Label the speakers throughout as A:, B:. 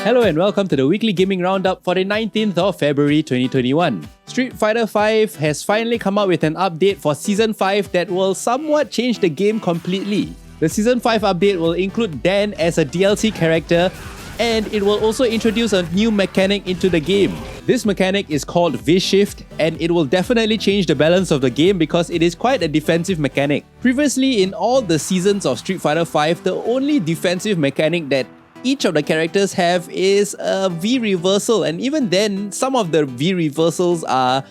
A: Hello and welcome to the weekly gaming roundup for the 19th of February 2021. Street Fighter V has finally come out with an update for Season 5 that will somewhat change the game completely. The Season 5 update will include Dan as a DLC character, and it will also introduce a new mechanic into the game. This mechanic is called V-Shift, and it will definitely change the balance of the game because it is quite a defensive mechanic. Previously, in all the seasons of Street Fighter V, the only defensive mechanic that each of the characters have is a V-reversal, and even then, some of the V-reversals are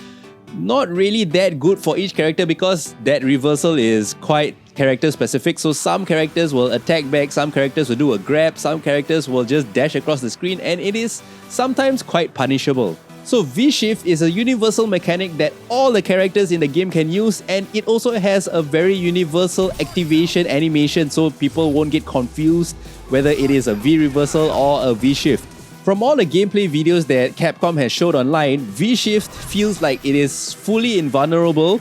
A: not really that good for each character because that reversal is quite character specific. So some characters will attack back, some characters will do a grab, some characters will just dash across the screen, and it is sometimes quite punishable. So V-Shift is a universal mechanic that all the characters in the game can use, and it also has a very universal activation animation so people won't get confused whether it is a V-reversal or a V-Shift. From all the gameplay videos that Capcom has showed online, V-Shift feels like it is fully invulnerable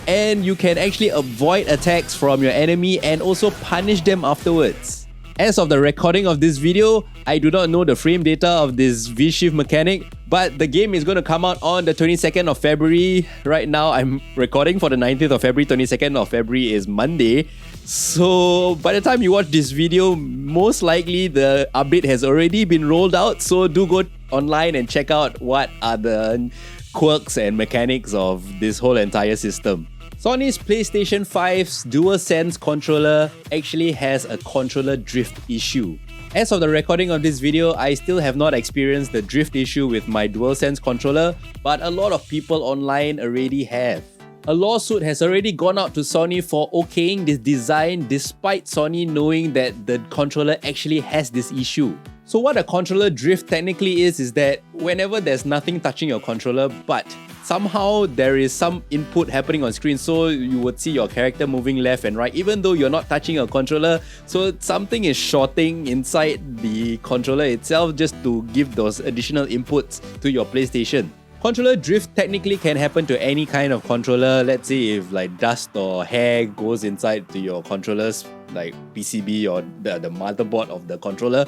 A: and you can actually avoid attacks from your enemy and also punish them afterwards. As of the recording of this video, I do not know the frame data of this V-Shift mechanic, but the game is going to come out on the 22nd of February. Right now, I'm recording for the 19th of February, 22nd of February is Monday. So by the time you watch this video, most likely the update has already been rolled out. So do go online and check out what are the quirks and mechanics of this whole entire system. Sony's PlayStation 5's DualSense controller actually has a controller drift issue. As of the recording of this video, I still have not experienced the drift issue with my DualSense controller, but a lot of people online already have. A lawsuit has already gone out to Sony for okaying this design despite Sony knowing that the controller actually has this issue. So what a controller drift technically is that whenever there's nothing touching your controller but somehow there is some input happening on screen, so you would see your character moving left and right even though you're not touching your controller, so something is shorting inside the controller itself just to give those additional inputs to your PlayStation. Controller drift technically can happen to any kind of controller. Let's say if like dust or hair goes inside to your controllers like PCB or the motherboard of the controller,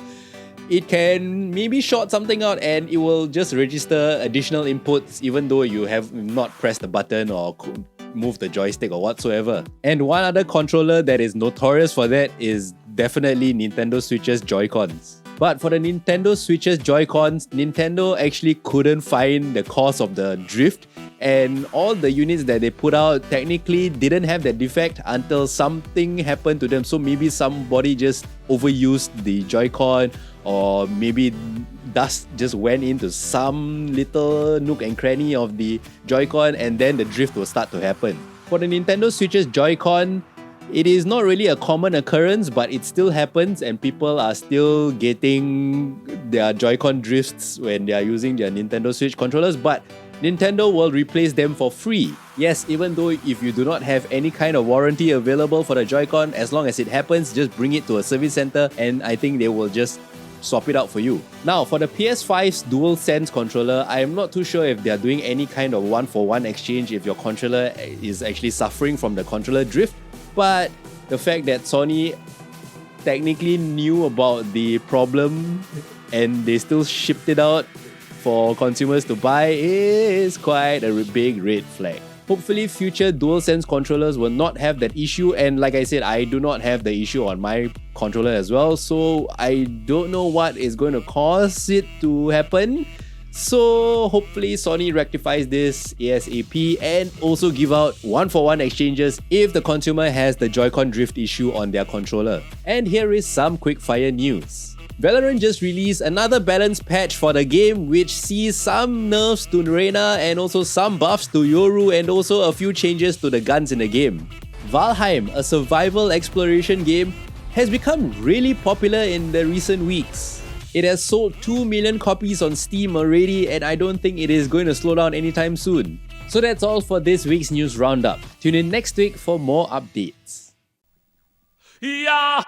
A: it can maybe short something out and it will just register additional inputs even though you have not pressed the button or moved the joystick or whatsoever. And one other controller that is notorious for that is definitely Nintendo Switch's Joy-Cons. But for the Nintendo Switch's Joy-Cons, Nintendo actually couldn't find the cause of the drift, and all the units that they put out technically didn't have that defect until something happened to them. So maybe somebody just overused the Joy-Con, or maybe dust just went into some little nook and cranny of the Joy-Con and then the drift will start to happen. For the Nintendo Switch's Joy-Con, it is not really a common occurrence, but it still happens and people are still getting their Joy-Con drifts when they are using their Nintendo Switch controllers, but Nintendo will replace them for free. Yes, even though if you do not have any kind of warranty available for the Joy-Con, as long as it happens, just bring it to a service center and I think they will just swap it out for you. Now, for the PS5's DualSense controller, I am not too sure if they are doing any kind of one-for-one exchange if your controller is actually suffering from the controller drift. But the fact that Sony technically knew about the problem and they still shipped it out for consumers to buy is quite a big red flag. Hopefully future DualSense controllers will not have that issue, and like I said, I do not have the issue on my controller as well, so I don't know what is going to cause it to happen. So hopefully Sony rectifies this ASAP and also give out one-for-one exchanges if the consumer has the Joy-Con drift issue on their controller. And here is some quick-fire news. Valorant just released another balance patch for the game which sees some nerfs to Reyna and also some buffs to Yoru and also a few changes to the guns in the game. Valheim, a survival exploration game, has become really popular in the recent weeks. It has sold 2 million copies on Steam already and I don't think it is going to slow down anytime soon. So that's all for this week's news roundup. Tune in next week for more updates.
B: Yeah!